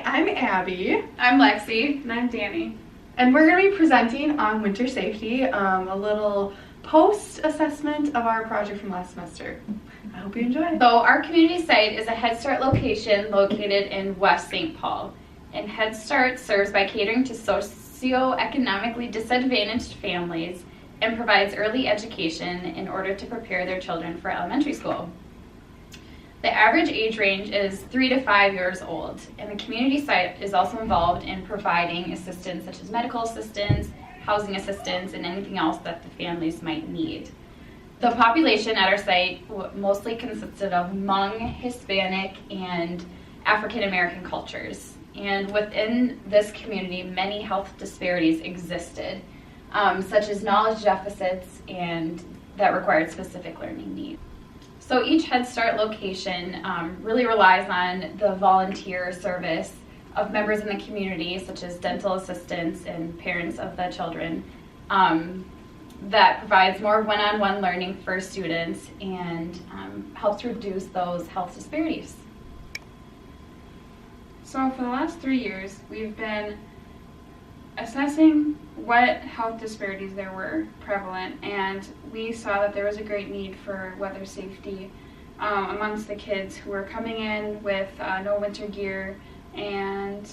I'm Abby. I'm Lexi. And I'm Danny. And we're going to be presenting on winter safety, a little post-assessment of our project from last semester. I hope you enjoy. So our community site is a Head Start location located in West St. Paul. And Head Start serves by catering to socioeconomically disadvantaged families and provides early education in order to prepare their children for elementary school. The average age range is 3 to 5 years old, and the community site is also involved in providing assistance such as medical assistance, housing assistance, and anything else that the families might need. The population at our site mostly consisted of Hmong, Hispanic, and African American cultures. And within this community, many health disparities existed, such as knowledge deficits and that required specific learning needs. So each Head Start location really relies on the volunteer service of members in the community, such as dental assistants and parents of the children, that provides more one-on-one learning for students and helps reduce those health disparities. So for the last 3 years, we've been assessing what health disparities there were prevalent, and we saw that there was a great need for weather safety amongst the kids who were coming in with no winter gear. And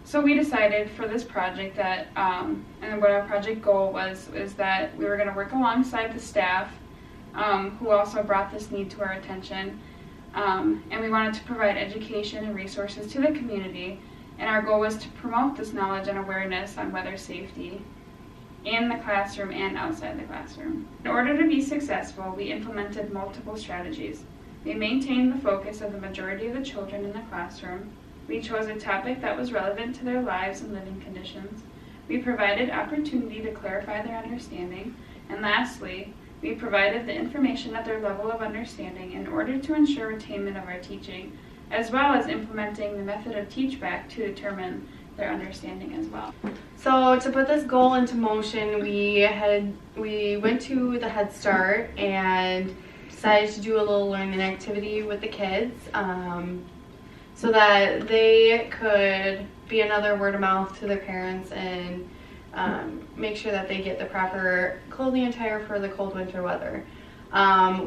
so we decided for this project that, and what our project goal was, is that we were going to work alongside the staff who also brought this need to our attention, and we wanted to provide education and resources to the community. And our goal was to promote this knowledge and awareness on weather safety in the classroom and outside the classroom. In order to be successful, we implemented multiple strategies. We maintained the focus of the majority of the children in the classroom. We chose a topic that was relevant to their lives and living conditions. We provided opportunity to clarify their understanding. And lastly, we provided the information at their level of understanding in order to ensure attainment of our teaching, as well as implementing the method of teach-back to determine their understanding as well. So to put this goal into motion, we went to the Head Start and decided to do a little learning activity with the kids so that they could be another word of mouth to their parents and make sure that they get the proper clothing attire for the cold winter weather.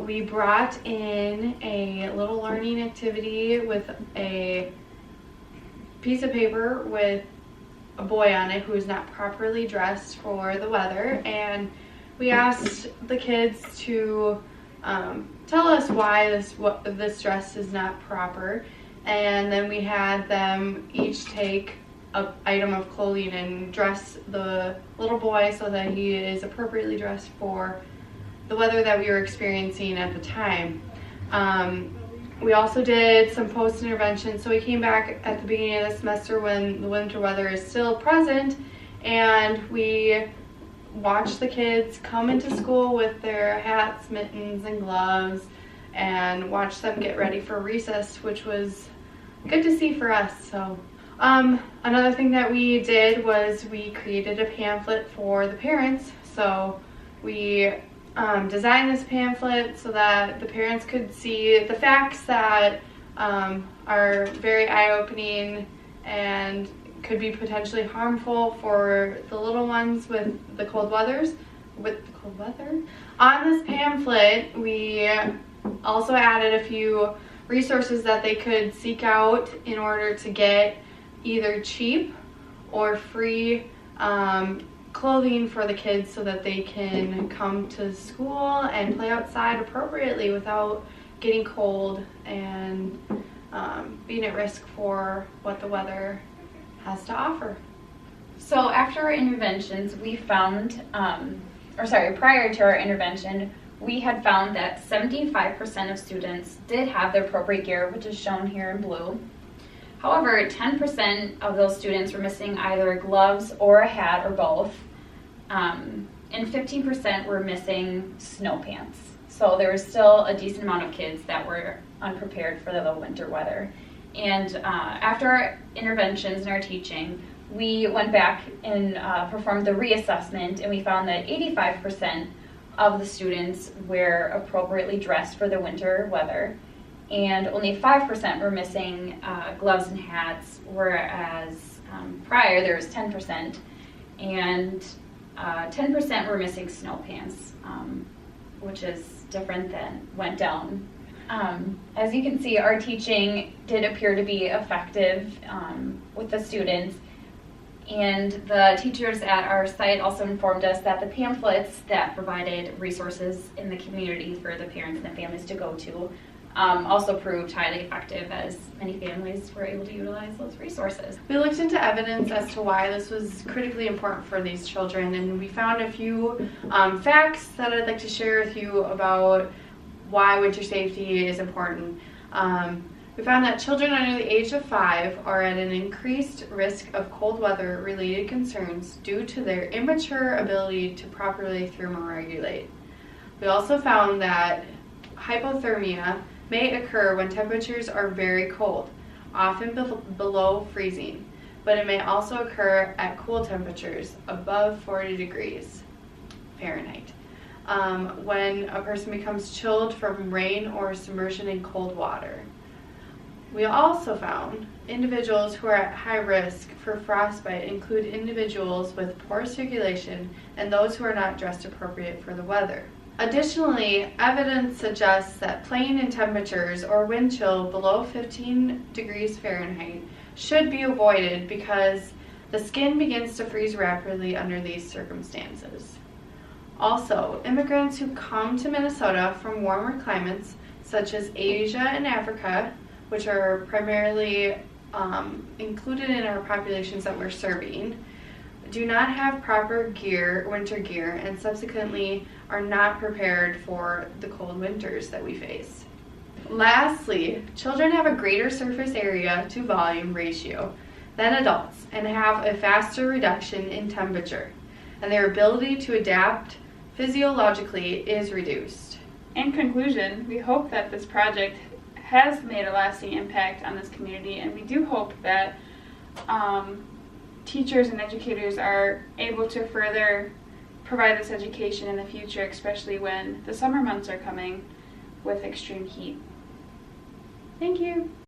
We brought in a little learning activity with a piece of paper with a boy on it who is not properly dressed for the weather, and we asked the kids to tell us why this dress is not proper, and then we had them each take an item of clothing and dress the little boy so that he is appropriately dressed for the weather that we were experiencing at the time. We also did some post-intervention, so we came back at the beginning of the semester when the winter weather is still present, and we watched the kids come into school with their hats, mittens, and gloves, and watched them get ready for recess, which was good to see for us. So another thing that we did was we created a pamphlet for the parents. So we designed this pamphlet so that the parents could see the facts that are very eye-opening and could be potentially harmful for the little ones with the cold weather. On this pamphlet, we also added a few resources that they could seek out in order to get either cheap or free clothing for the kids so that they can come to school and play outside appropriately without getting cold and being at risk for what the weather has to offer. So after our interventions, we found, prior to our intervention, we had found that 75% of students did have their appropriate gear, which is shown here in blue. However, 10% of those students were missing either gloves or a hat or both, and 15% were missing snow pants. So there was still a decent amount of kids that were unprepared for the winter weather. And after our interventions and our teaching, we went back and performed the reassessment, and we found that 85% of the students were appropriately dressed for the winter weather, and only 5% were missing gloves and hats, whereas prior there was 10%, and 10% were missing snow pants, which is different than went down. As you can see, our teaching did appear to be effective with the students, and the teachers at our site also informed us that the pamphlets that provided resources in the community for the parents and the families to go to also proved highly effective, as many families were able to utilize those resources. We looked into evidence as to why this was critically important for these children, and we found a few facts that I'd like to share with you about why winter safety is important. We found that children under the age of 5 are at an increased risk of cold weather related concerns due to their immature ability to properly thermoregulate. We also found that hypothermia may occur when temperatures are very cold, often below freezing, but it may also occur at cool temperatures above 40 degrees Fahrenheit. When a person becomes chilled from rain or submersion in cold water. We also found individuals who are at high risk for frostbite include individuals with poor circulation and those who are not dressed appropriate for the weather. Additionally, evidence suggests that playing in temperatures or wind chill below 15 degrees Fahrenheit should be avoided because the skin begins to freeze rapidly under these circumstances. Also, immigrants who come to Minnesota from warmer climates such as Asia and Africa, which are primarily included in our populations that we're serving, do not have proper gear, winter gear, and subsequently are not prepared for the cold winters that we face. Lastly, children have a greater surface area to volume ratio than adults and have a faster reduction in temperature, and their ability to adapt physiologically is reduced. In conclusion, we hope that this project has made a lasting impact on this community, and we do hope that teachers and educators are able to further provide this education in the future, especially when the summer months are coming with extreme heat. Thank you.